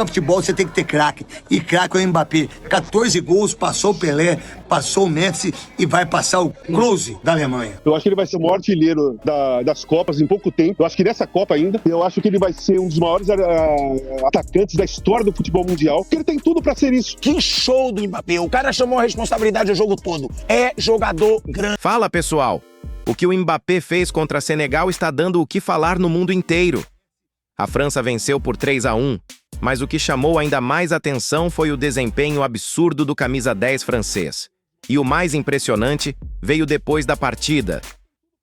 No futebol você tem que ter craque. E craque é o Mbappé. 14 gols, passou o Pelé, passou o Messi e vai passar o Klose da Alemanha. Eu acho que ele vai ser o maior artilheiro das Copas em pouco tempo. Eu acho que nessa Copa ainda, eu acho que ele vai ser um dos maiores atacantes da história do futebol mundial. Porque ele tem tudo pra ser isso. Que show do Mbappé. O cara chamou a responsabilidade o jogo todo. É jogador grande. Fala, pessoal. O que o Mbappé fez contra Senegal está dando o que falar no mundo inteiro. A França venceu por 3-1, mas o que chamou ainda mais atenção foi o desempenho absurdo do camisa 10 francês. E o mais impressionante veio depois da partida.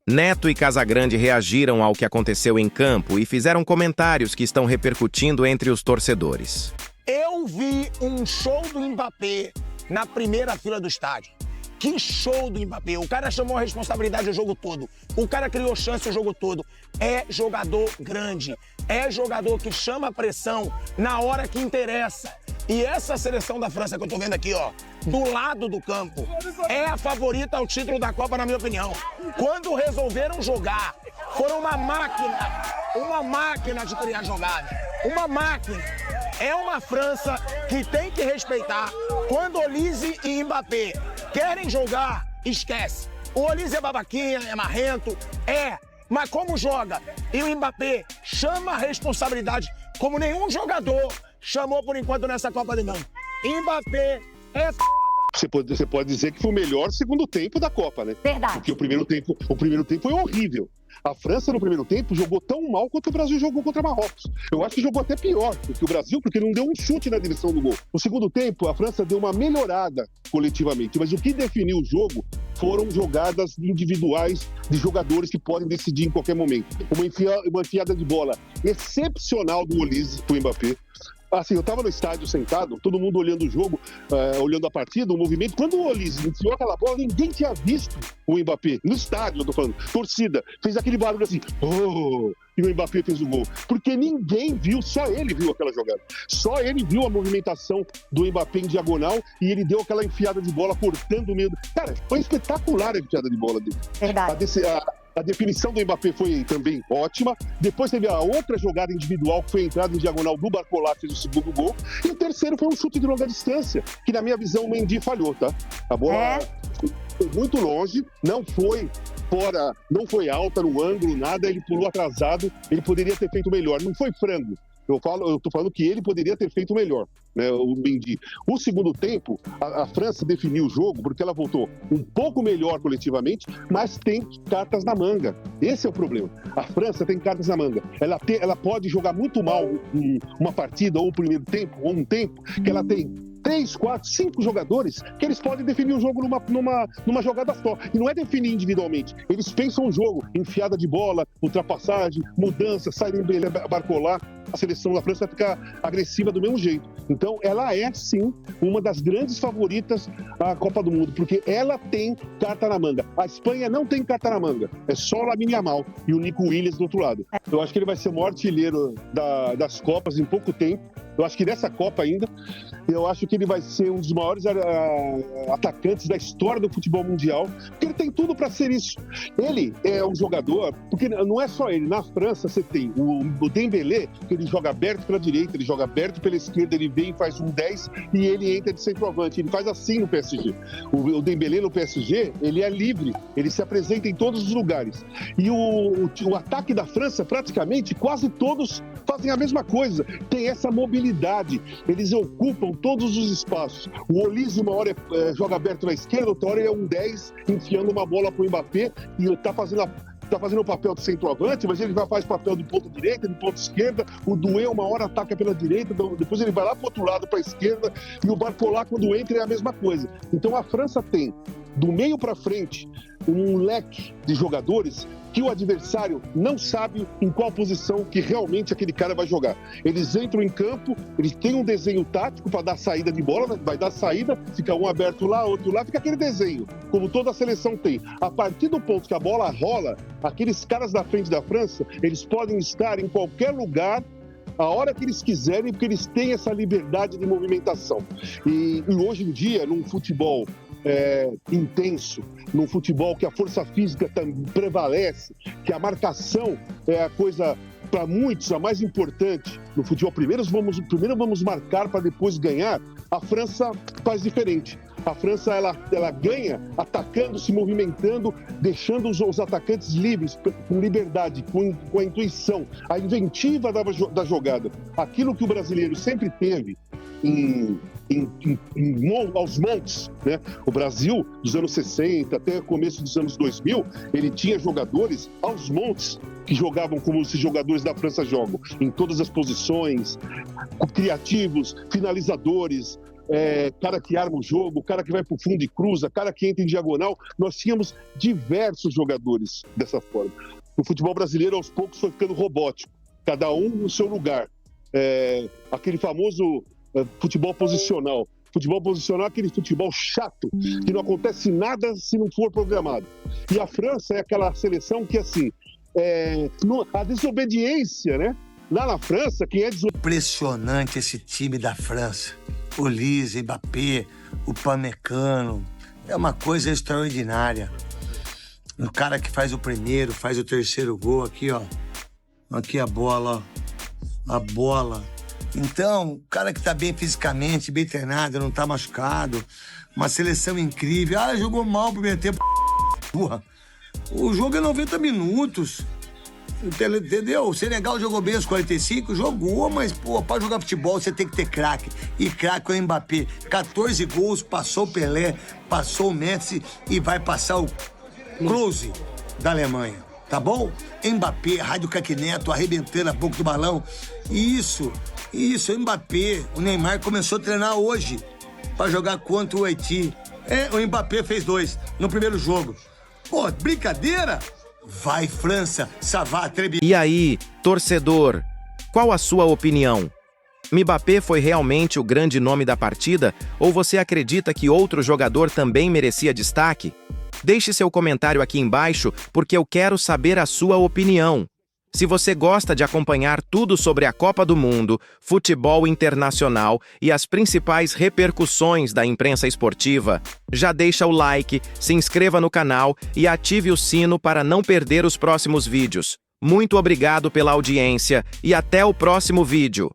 Neto e Casagrande reagiram ao que aconteceu em campo e fizeram comentários que estão repercutindo entre os torcedores. Eu vi um show do Mbappé na primeira fila do estádio. Que show do Mbappé. O cara chamou a responsabilidade o jogo todo. O cara criou chance o jogo todo. É jogador grande. É jogador que chama a pressão na hora que interessa. E essa seleção da França que eu tô vendo aqui, ó, do lado do campo, é a favorita ao título da Copa, na minha opinião. Quando resolveram jogar, foram uma máquina de criar jogada. Uma máquina. É uma França que tem que respeitar. Quando Olise e Mbappé querem jogar, esquece. O Olise é babaquinha, é marrento, mas como joga? E o Mbappé chama a responsabilidade como nenhum jogador chamou por enquanto nessa Copa do Mundo. Mbappé é Você pode dizer que foi o melhor segundo tempo da Copa, né? Verdade. Porque o primeiro tempo foi horrível. A França, no primeiro tempo, jogou tão mal quanto o Brasil jogou contra Marrocos. Eu acho que jogou até pior do que o Brasil, porque não deu um chute na direção do gol. No segundo tempo, a França deu uma melhorada coletivamente, mas o que definiu o jogo foram jogadas individuais de jogadores que podem decidir em qualquer momento. Uma enfiada de bola excepcional do Olise pro Mbappé. Assim, eu tava no estádio sentado, todo mundo olhando o jogo, olhando a partida, o movimento. Quando o Olise enfiou aquela bola, ninguém tinha visto o Mbappé. No estádio, eu tô falando, torcida, fez aquele barulho assim, oh, e o Mbappé fez o gol. Porque ninguém viu, só ele viu aquela jogada. Só ele viu a movimentação do Mbappé em diagonal e ele deu aquela enfiada de bola cortando o meio. Cara, foi espetacular a enfiada de bola dele. Verdade. A definição do Mbappé foi também ótima. Depois teve a outra jogada individual, que foi a entrada em diagonal do Barcola, que fez o segundo gol. E o terceiro foi um chute de longa distância, que na minha visão o Mendy falhou, tá? A bola foi muito longe, não foi fora, não foi alta no ângulo, nada, ele pulou atrasado, ele poderia ter feito melhor. Não foi frango. Eu tô falando que ele poderia ter feito melhor, né, o Mendy. O segundo tempo, a França definiu o jogo porque ela voltou um pouco melhor coletivamente, mas tem cartas na manga. Esse é o problema. A França tem cartas na manga. Ela pode jogar muito mal uma partida, ou um primeiro tempo, ou um tempo, que ela tem 3, 4, 5 jogadores que eles podem definir o jogo numa jogada só. E não é definir individualmente. Eles pensam o jogo, enfiada de bola, ultrapassagem, mudança, saída em Barcola. A seleção da França vai ficar agressiva do mesmo jeito. Então, ela é, sim, uma das grandes favoritas à Copa do Mundo, porque ela tem carta na manga. A Espanha não tem carta na manga. É só o Lamine Yamal e o Nico Williams do outro lado. Eu acho que ele vai ser o maior artilheiro das Copas em pouco tempo. Eu acho que nessa Copa ainda, eu acho que ele vai ser um dos maiores atacantes da história do futebol mundial, porque ele tem tudo para ser isso. Ele é um jogador, porque não é só ele. Na França você tem o Dembélé, que ele joga aberto pela direita, ele joga aberto pela esquerda, ele vem e faz um 10 e ele entra de centroavante. Ele faz assim no PSG. O Dembélé no PSG, ele é livre, ele se apresenta em todos os lugares. E o ataque da França, praticamente, quase todos fazem a mesma coisa. Tem essa mobilidade. Eles ocupam todos os espaços. O Olise, uma hora joga aberto na esquerda, outra hora é um 10 enfiando uma bola pro Mbappé e tá fazendo o papel de centroavante, mas ele faz papel de ponta direita, de ponta esquerda. O Doué uma hora ataca pela direita, depois ele vai lá pro outro lado, para a esquerda, e o Barcola, quando entra, é a mesma coisa. Então a França tem, do meio para frente, um leque de jogadores que o adversário não sabe em qual posição que realmente aquele cara vai jogar. Eles entram em campo, eles têm um desenho tático para dar saída de bola, né? Vai dar saída, fica um aberto lá, outro lá, fica aquele desenho, como toda a seleção tem. A partir do ponto que a bola rola, aqueles caras da frente da França, eles podem estar em qualquer lugar a hora que eles quiserem, porque eles têm essa liberdade de movimentação. E hoje em dia, num futebol intenso, num futebol que a força física prevalece, que a marcação é a coisa para muitos, a mais importante no futebol, primeiro vamos marcar para depois ganhar, a França faz diferente. A França, ela ganha atacando, se movimentando, deixando os atacantes livres, com liberdade, com a intuição, a inventiva da jogada. Aquilo que o brasileiro sempre teve aos montes, né? O Brasil, dos anos 60 até o começo dos anos 2000, ele tinha jogadores aos montes que jogavam como os jogadores da França jogam, em todas as posições, criativos, finalizadores, cara que arma o jogo, cara que vai pro fundo e cruza, cara que entra em diagonal. Nós tínhamos diversos jogadores dessa forma. O futebol brasileiro, aos poucos, foi ficando robótico, cada um no seu lugar. Aquele famoso futebol posicional. Futebol posicional é aquele futebol chato, que não acontece nada se não for programado. E a França é aquela seleção que, assim, a desobediência, né? Lá na França, quem é Impressionante esse time da França. O Lise, Mbappé, o Pamecano. É uma coisa extraordinária. O cara que faz o primeiro, faz o terceiro gol. Aqui, ó. Aqui a bola, ó. A bola. Então, o cara que tá bem fisicamente, bem treinado, não tá machucado. Uma seleção incrível. Jogou mal o primeiro tempo. Porra. O jogo é 90 minutos. Entendeu? O Senegal jogou bem os 45, jogou, mas, pô, pra jogar futebol você tem que ter craque. E craque é o Mbappé. 14 gols, passou o Pelé, passou o Messi e vai passar o Klose da Alemanha. Tá bom? Mbappé, Rádio Caquineto, arrebentando a boca do balão. Isso, Mbappé. O Neymar começou a treinar hoje pra jogar contra o Haiti. O Mbappé fez 2 no primeiro jogo. Pô, brincadeira? Vai, França, Savá, Trebi. E aí, torcedor, qual a sua opinião? Mbappé foi realmente o grande nome da partida ou você acredita que outro jogador também merecia destaque? Deixe seu comentário aqui embaixo porque eu quero saber a sua opinião. Se você gosta de acompanhar tudo sobre a Copa do Mundo, futebol internacional e as principais repercussões da imprensa esportiva, já deixa o like, se inscreva no canal e ative o sino para não perder os próximos vídeos. Muito obrigado pela audiência e até o próximo vídeo.